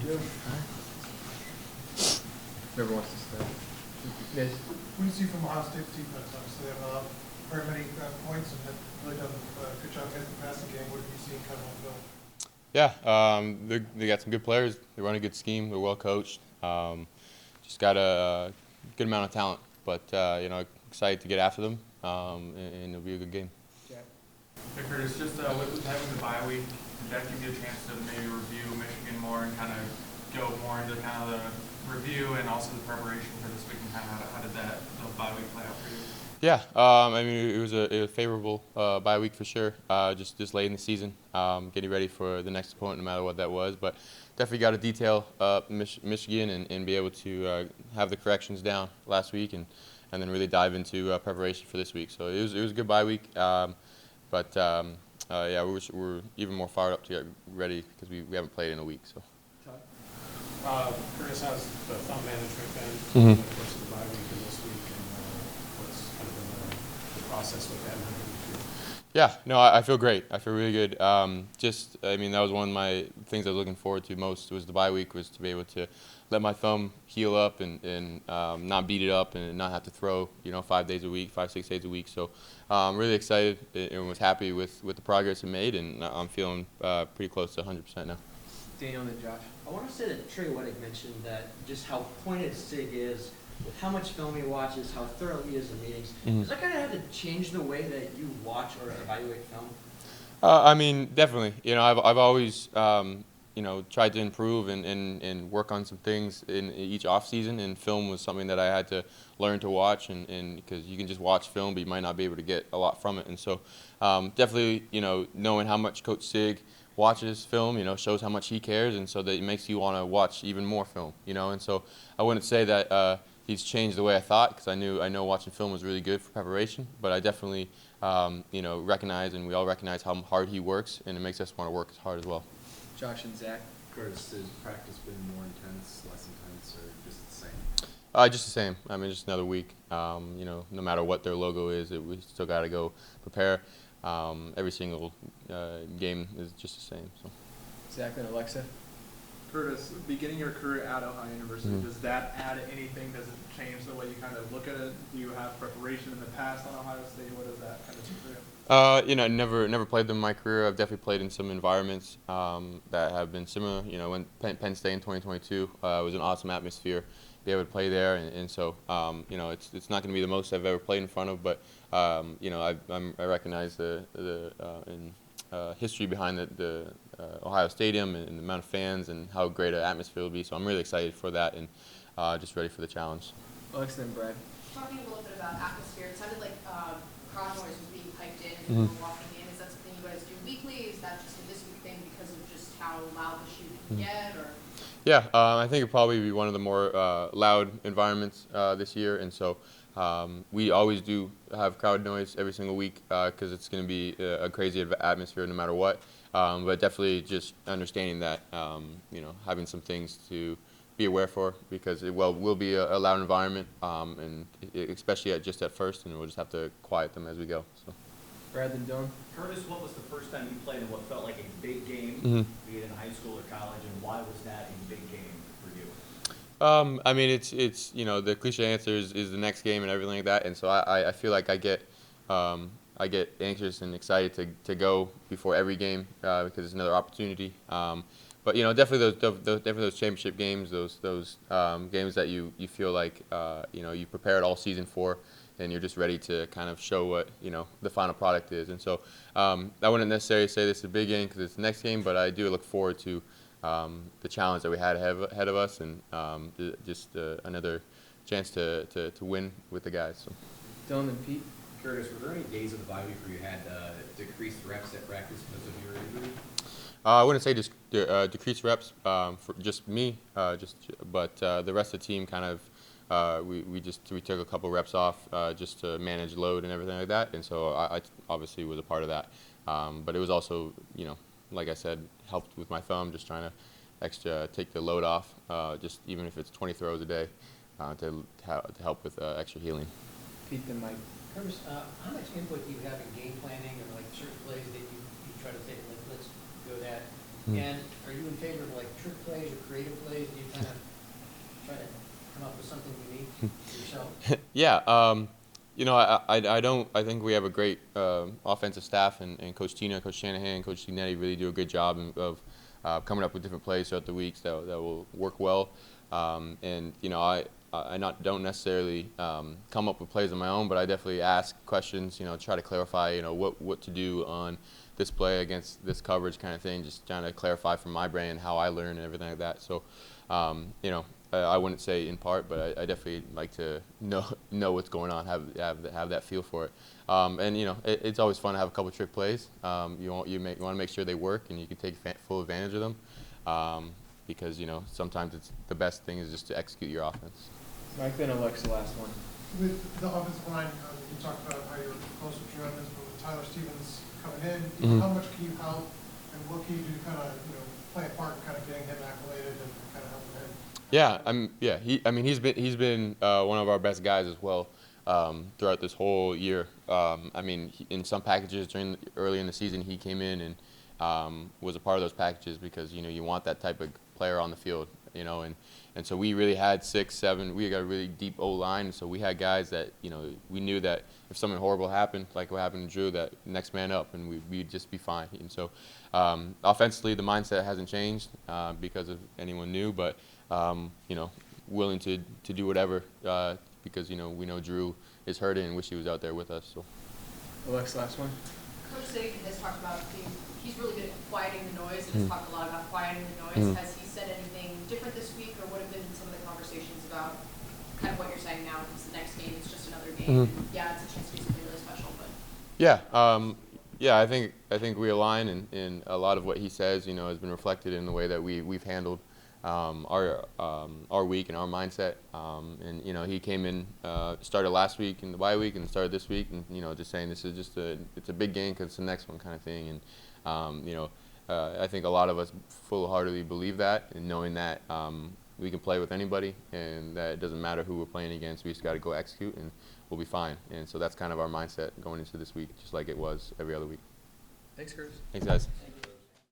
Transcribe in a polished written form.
doing? Whoever wants to start. Yes. What do you see from Ohio State's defense? Obviously, they have very many points and have really done a good job getting the passing game. What have you seen kind of on film? Yeah, they got some good players. They run a good scheme. They're well coached. Just got a good amount of talent, but excited to get after them, and it'll be a good game. Hey Curtis, just with having the bye week, did that give you a chance to maybe review Michigan more and kind of go more into kind of the review and also the preparation for this week, and kind of how did the bye week play out for you? Yeah, I mean it was a favorable bye week for sure. Just late in the season, getting ready for the next opponent, no matter what that was. But definitely got to detail Michigan and be able to have the corrections down last week, and then really dive into preparation for this week. So it was a good bye week. Yeah, we're even more fired up to get ready because we haven't played in a week. So. Curtis, how's the thumb management been over the course of the bye week and this week, and what's kind of been the process with that? Yeah, no, I feel great. I feel really good. I mean, that was one of my things I was looking forward to most was the bye week, was to be able to let my thumb heal up and not beat it up and not have to throw, 5 days a week, 5-6 days a week. So I'm really excited and was happy with the progress it made, and I'm feeling pretty close to 100% now. Daniel and Josh. I want to say that Trey Whittick mentioned that just how pointed Sig is, with how much film he watches, how thorough he is in meetings. Does that kind of have to change the way that you watch or evaluate film? I mean, definitely. I've always tried to improve and work on some things in each off season, and film was something that I had to learn to watch, and because you can just watch film, but you might not be able to get a lot from it. And so, definitely, knowing how much Coach Sig watches film, shows how much he cares, and so that it makes you want to watch even more film, And so I wouldn't say that he's changed the way I thought, because I know watching film was really good for preparation, but I definitely recognize, and we all recognize how hard he works, and it makes us want to work as hard as well. Josh and Zach. Curtis, has practice been more intense, less intense, or just the same? Just the same. I mean, just another week. No matter what their logo is, we still got to go prepare. Every single game is just the same. So. Zach and Alexa. Curtis, beginning your career at Ohio University, does that add anything? Does it change the way you kind of look at it? Do you have preparation in the past on Ohio State? What does that kind of do for you? Never played them in my career. I've definitely played in some environments that have been similar. When Penn State in 2022 was an awesome atmosphere. Be able to play there, and so it's not going to be the most I've ever played in front of, but I recognize the history behind the Ohio Stadium and the amount of fans and how great an atmosphere will be. So I'm really excited for that and just ready for the challenge. Alexa and Brad. Talking a little bit about atmosphere, it sounded like crowd noise was being piped in as you were walking in. Is that something you guys do weekly? Is that just a this week thing because of just how loud the shoot can get? Or? Yeah, I think it'll probably be one of the more loud environments this year, and so we always do have crowd noise every single week because it's going to be a crazy atmosphere no matter what. But definitely just understanding that, having some things to be aware for, because it will be a loud environment, and especially just at first, and we'll just have to quiet them as we go. So. Brad and Dylan. Curtis, what was the first time you played in what felt like a big game, be it in high school or college, and why was that a big game for you? I mean, it's the cliche answer is the next game and everything like that, and so I feel like I get anxious and excited to go before every game because it's another opportunity. But definitely those championship games, those games that you feel like you prepared all season for, and you're just ready to kind of show what the final product is. And so I wouldn't necessarily say this is a big game because it's the next game, but I do look forward to the challenge that we had ahead of us, and just another chance to win with the guys. So. Dylan and Pete. Curtis, were there any days of the bye week where you had decreased reps at practice because of your injury? I wouldn't say decreased reps for just me, but the rest of the team kind of we took a couple reps off just to manage load and everything like that, and so I obviously was a part of that. But it was also like I said, helped with my thumb, just trying to take the load off, just even if it's 20 throws a day, to help with extra healing. Pete and Mike. Curtis, how much input do you have in game planning, or like certain plays that you try to take? Like, let's go that And are you in favor of like trick plays or creative plays? Do you kind of try to come up with something unique yourself? Yeah, you know, I think we have a great offensive staff, and Coach Tina, Coach Shanahan, Coach Signetti really do a good job of coming up with different plays throughout the weeks that will work well. And you know, I don't necessarily come up with plays on my own, but I definitely ask questions. You know, try to clarify. You know, what to do on this play against this coverage kind of thing. Just trying to clarify from my brain how I learn and everything like that. So, you know. I wouldn't say in part, but I definitely like to know what's going on, have that feel for it, and you know it's always fun to have a couple trick plays. You want to make sure they work and you can take full advantage of them, because you know sometimes it's the best thing is just to execute your offense. Mike, then Alexa, last one. With the offensive line, you talked about how you're close with your offense, but with Tyler Stevens coming in, how much can you help, and what can you do to kind of play a part in kind of getting him acclimated and kind of helping him? Yeah, he's been one of our best guys as well throughout this whole year. I mean, in some packages early in the season, he came in and was a part of those packages because you want that type of player on the field, and so we really had 6, 7. We got a really deep O-line, so we had guys that we knew that if something horrible happened, like what happened to Drew, that next man up, and we'd just be fine. And so offensively, the mindset hasn't changed because of anyone new, but willing to do whatever because we know Drew is hurting and wish he was out there with us. So. Alexa, last one. Coach Sig has talked about he's really good at quieting the noise, and has talked a lot about quieting the noise. Has he said anything different this week, or what have been some of the conversations about kind of what you're saying now? Because the next game is just another game. Yeah, it's a chance to do something really special, but. Yeah, I think we align, and a lot of what he says, has been reflected in the way that we've handled our week and our mindset. And he came in, started last week in the bye week, and started this week, and just saying this is just it's a big game because it's the next one kind of thing. And I think a lot of us full-heartedly believe that, and knowing that we can play with anybody, and that it doesn't matter who we're playing against. We just got to go execute, and we'll be fine. And so that's kind of our mindset going into this week, just like it was every other week. Thanks, Curtis. Thanks, guys.